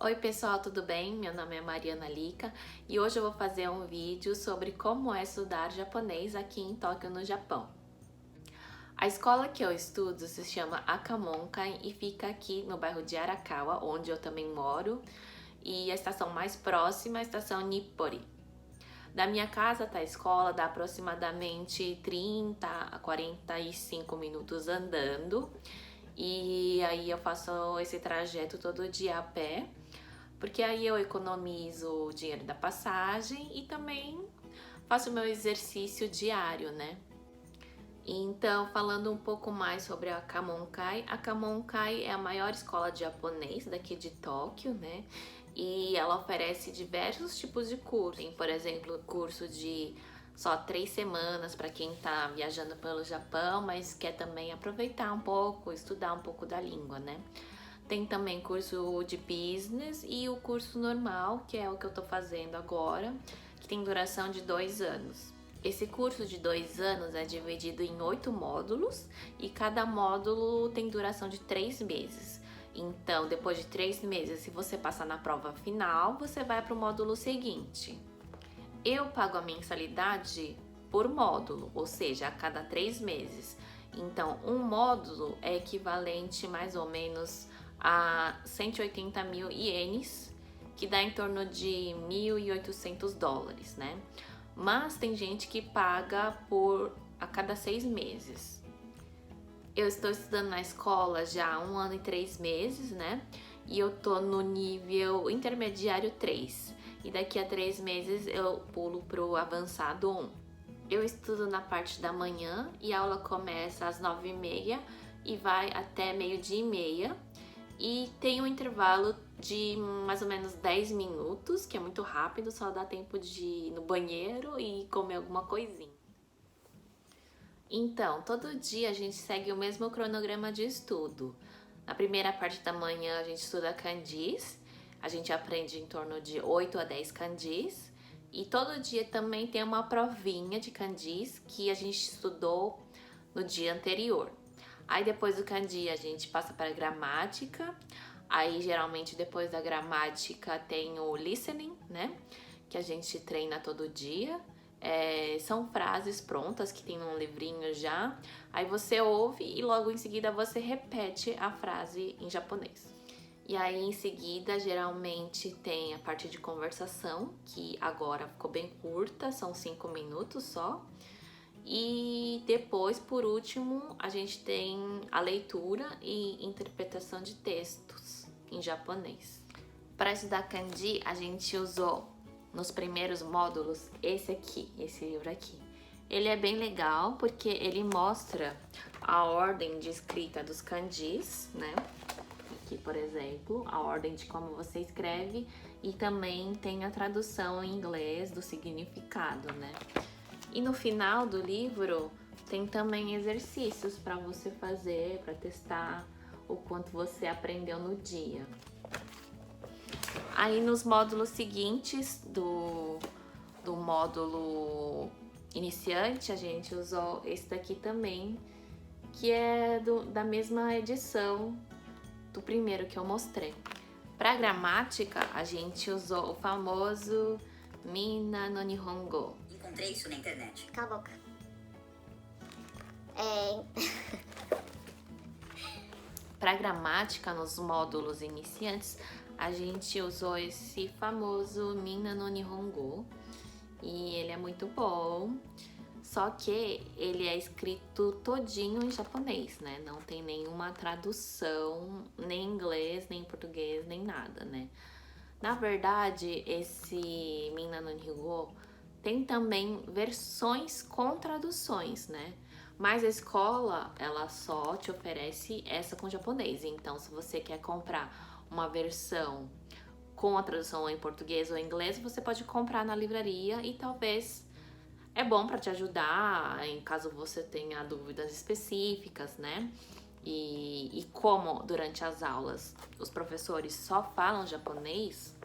Oi pessoal, tudo bem? Meu nome é Mariana Lika e hoje eu vou fazer um vídeo sobre como é estudar japonês aqui em Tóquio, no Japão. A escola que eu estudo se chama Akamonkai e fica aqui no bairro de Arakawa, onde eu também moro, e a estação mais próxima é a estação Nippori. Da minha casa até a escola dá aproximadamente 30 a 45 minutos andando, e aí eu faço esse trajeto todo dia a pé, porque aí eu economizo o dinheiro da passagem e também faço meu exercício diário, né? Então, falando um pouco mais sobre a Kamonkai é a maior escola de japonês daqui de Tóquio, né? E ela oferece diversos tipos de curso. Tem, por exemplo, curso de só 3 semanas para quem tá viajando pelo Japão, mas quer também aproveitar um pouco, estudar um pouco da língua, né? Tem também curso de business e o curso normal, que é o que eu tô fazendo agora, que tem duração de 2 anos. Esse curso de 2 anos é dividido em 8 módulos e cada módulo tem duração de 3 meses. Então, depois de 3 meses, se você passar na prova final, você vai para o módulo seguinte. Eu pago a mensalidade por módulo, ou seja, a cada 3 meses. Então, um módulo é equivalente mais ou menos a 180 mil ienes, que dá em torno de 1.800 dólares, né? Mas tem gente que paga por a cada 6 meses. Eu estou estudando na escola já há 1 ano e 3 meses, né? E eu tô no nível intermediário 3. E daqui a 3 meses eu pulo pro avançado 1. Eu estudo na parte da manhã e a aula começa às 9h30 e vai até 12h30. E tem um intervalo de mais ou menos 10 minutos, que é muito rápido, só dá tempo de ir no banheiro e comer alguma coisinha. Então, todo dia a gente segue o mesmo cronograma de estudo. Na primeira parte da manhã a gente estuda kanjis, a gente aprende em torno de 8 a 10 kanjis. E todo dia também tem uma provinha de kanjis que a gente estudou no dia anterior. Aí depois do kanji a gente passa para a gramática. Aí geralmente depois da gramática tem o listening, né? Que a gente treina todo dia. São frases prontas que tem num livrinho já. Aí você ouve e logo em seguida você repete a frase em japonês. E aí em seguida geralmente tem a parte de conversação, que agora ficou bem curta, são 5 minutos só. E depois, por último, a gente tem a leitura e interpretação de textos em japonês. Para estudar kanji, a gente usou nos primeiros módulos esse livro aqui. Ele é bem legal porque ele mostra a ordem de escrita dos kanjis, né? Aqui, por exemplo, a ordem de como você escreve, e também tem a tradução em inglês do significado, né? E no final do livro tem também exercícios para você fazer, para testar o quanto você aprendeu no dia. Aí nos módulos seguintes do módulo iniciante, a gente usou esse daqui também, que é da mesma edição do primeiro que eu mostrei. Para gramática, a gente usou o famoso Minna no Nihongo. Encontrei isso na internet. Cala a boca. Para gramática, nos módulos iniciantes, a gente usou esse famoso Minna no Nihongo. E ele é muito bom, só que ele é escrito todinho em japonês, né? Não tem nenhuma tradução, nem em inglês, nem em português, nem nada, né? Na verdade, esse Minna no Nihongo tem também versões com traduções, né? Mas a escola, ela só te oferece essa com japonês. Então, se você quer comprar uma versão com a tradução em português ou inglês, você pode comprar na livraria e talvez é bom para te ajudar em caso você tenha dúvidas específicas, né? E como durante as aulas os professores só falam japonês,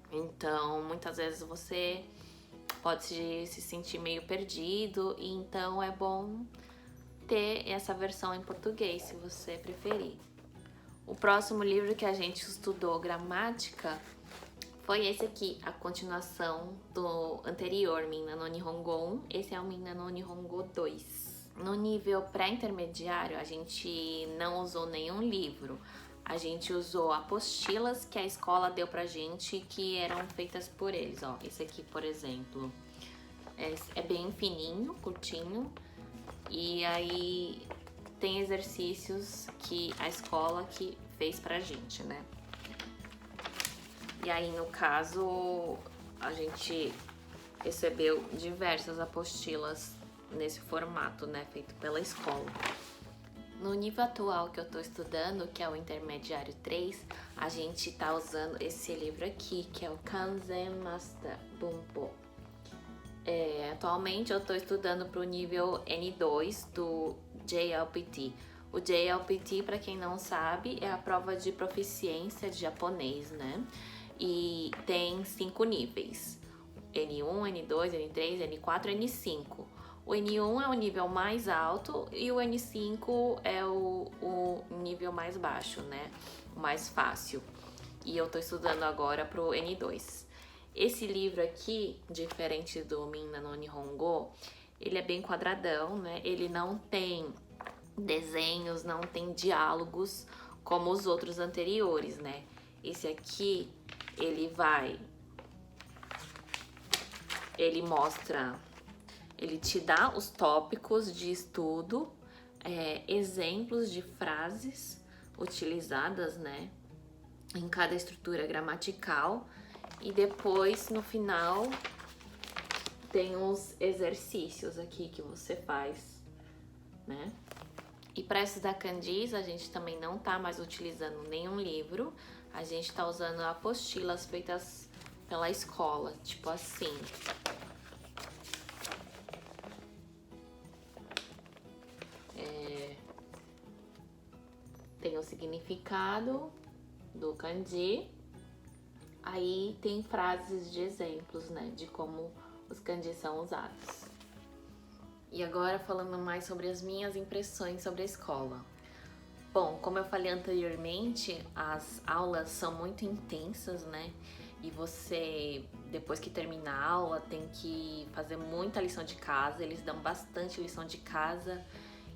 então muitas vezes você pode se sentir meio perdido, e então é bom ter essa versão em português, se você preferir. O próximo livro que a gente estudou gramática foi esse aqui, a continuação do anterior, Minna no Nihongo 1. Esse é o Minna no Nihongo 2. No nível pré-intermediário, a gente não usou nenhum livro. A gente usou apostilas que a escola deu pra gente, que eram feitas por eles. Ó, esse aqui, por exemplo, é bem fininho, curtinho. E aí tem exercícios que a escola que fez pra gente, né? E aí, no caso, a gente recebeu diversas apostilas nesse formato, né? Feito pela escola. No nível atual que eu tô estudando, que é o Intermediário 3, a gente tá usando esse livro aqui, que é o Kanzen Master Bunpo. Atualmente eu tô estudando pro nível N2 do JLPT. O JLPT, para quem não sabe, é a prova de proficiência de japonês, né? E tem 5 níveis: N1, N2, N3, N4, N5. O N1 é o nível mais alto e o N5 é o nível mais baixo, né? O mais fácil. E eu tô estudando agora pro N2. Esse livro aqui, diferente do Minna no Nihongo, ele é bem quadradão, né? Ele não tem desenhos, não tem diálogos como os outros anteriores, né? Esse aqui, ele mostra, ele te dá os tópicos de estudo, exemplos de frases utilizadas, né, em cada estrutura gramatical, e depois no final tem uns exercícios aqui que você faz, né? E para estudar kanjis, a gente também não tá mais utilizando nenhum livro, a gente tá usando apostilas feitas pela escola, tipo assim. Tem o significado do kanji, aí tem frases de exemplos, né, de como os kanjis são usados. E agora falando mais sobre as minhas impressões sobre a escola. Bom, como eu falei anteriormente, as aulas são muito intensas, né? E você, depois que termina a aula, tem que fazer muita lição de casa. Eles dão bastante lição de casa.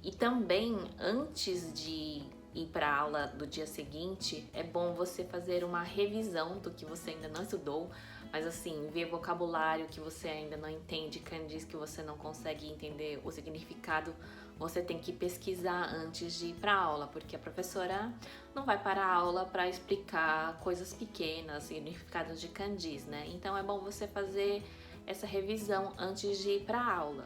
E também, antes de ir para a aula do dia seguinte, é bom você fazer uma revisão do que você ainda não estudou, mas assim, ver vocabulário que você ainda não entende, kanjis que você não consegue entender o significado, você tem que pesquisar antes de ir para a aula, porque a professora não vai para a aula para explicar coisas pequenas, significados de kanjis, né? Então é bom você fazer essa revisão antes de ir para a aula.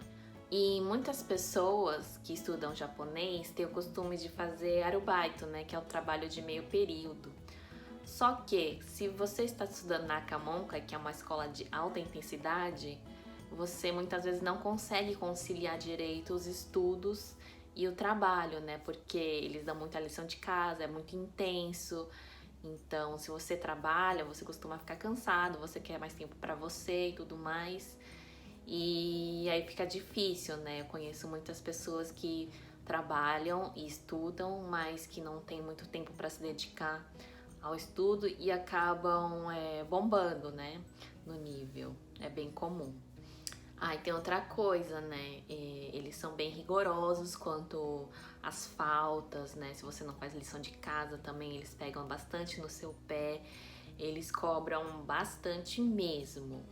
E muitas pessoas que estudam japonês têm o costume de fazer arubaito, né, que é o trabalho de meio período. Só que, se você está estudando na Akamonka, que é uma escola de alta intensidade, você muitas vezes não consegue conciliar direito os estudos e o trabalho, né, porque eles dão muita lição de casa, é muito intenso. Então, se você trabalha, você costuma ficar cansado, você quer mais tempo para você e tudo mais. E aí fica difícil, né? Eu conheço muitas pessoas que trabalham e estudam, mas que não tem muito tempo para se dedicar ao estudo e acabam bombando, né? No nível. É bem comum. Ah, e tem outra coisa, né? Eles são bem rigorosos quanto às faltas, né? Se você não faz lição de casa também, eles pegam bastante no seu pé. Eles cobram bastante mesmo.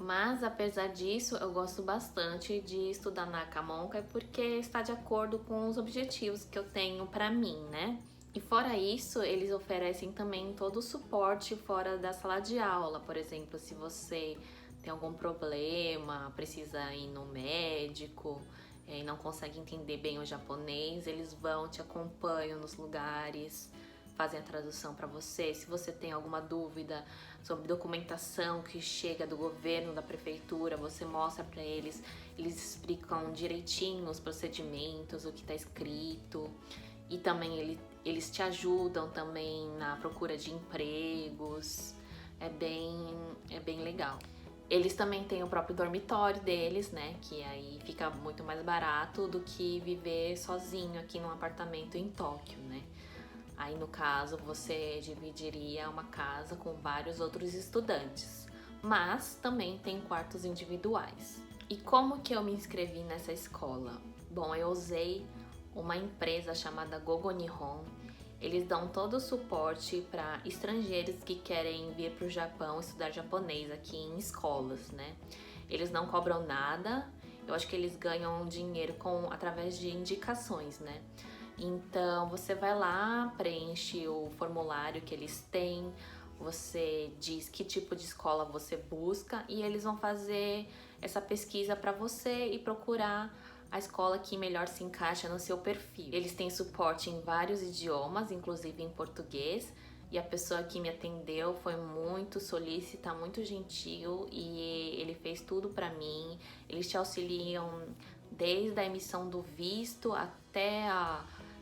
Mas, apesar disso, eu gosto bastante de estudar na Akamonka porque está de acordo com os objetivos que eu tenho para mim, né? E fora isso, eles oferecem também todo o suporte fora da sala de aula. Por exemplo, se você tem algum problema, precisa ir no médico e não consegue entender bem o japonês, eles vão, te acompanham nos lugares, fazem a tradução para você. Se você tem alguma dúvida sobre documentação que chega do governo, da prefeitura, você mostra para eles, eles explicam direitinho os procedimentos, o que está escrito, e também eles te ajudam também na procura de empregos. É bem legal. Eles também têm o próprio dormitório deles, né, que aí fica muito mais barato do que viver sozinho aqui num apartamento em Tóquio, né. Aí no caso você dividiria uma casa com vários outros estudantes, mas também tem quartos individuais. E como que eu me inscrevi nessa escola? Bom, eu usei uma empresa chamada Gogo Nihon. Eles dão todo o suporte para estrangeiros que querem vir para o Japão estudar japonês aqui em escolas, né? Eles não cobram nada, eu acho que eles ganham dinheiro através de indicações, né? Então você vai lá, preenche o formulário que eles têm, você diz que tipo de escola você busca e eles vão fazer essa pesquisa para você e procurar a escola que melhor se encaixa no seu perfil. Eles têm suporte em vários idiomas, inclusive em português, e a pessoa que me atendeu foi muito solícita, muito gentil e ele fez tudo para mim. Eles te auxiliam desde a emissão do visto até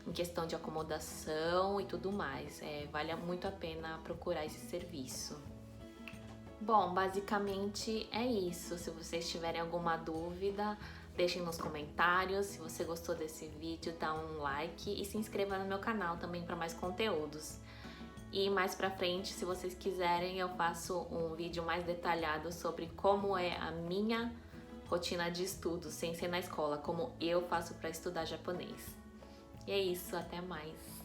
em questão de acomodação e tudo mais. Vale muito a pena procurar esse serviço. Bom, basicamente é isso. Se vocês tiverem alguma dúvida, deixem nos comentários. Se você gostou desse vídeo, dá um like e se inscreva no meu canal também para mais conteúdos. E mais pra frente, se vocês quiserem, eu faço um vídeo mais detalhado sobre como é a minha rotina de estudo sem ser na escola, como eu faço para estudar japonês. E é isso, até mais!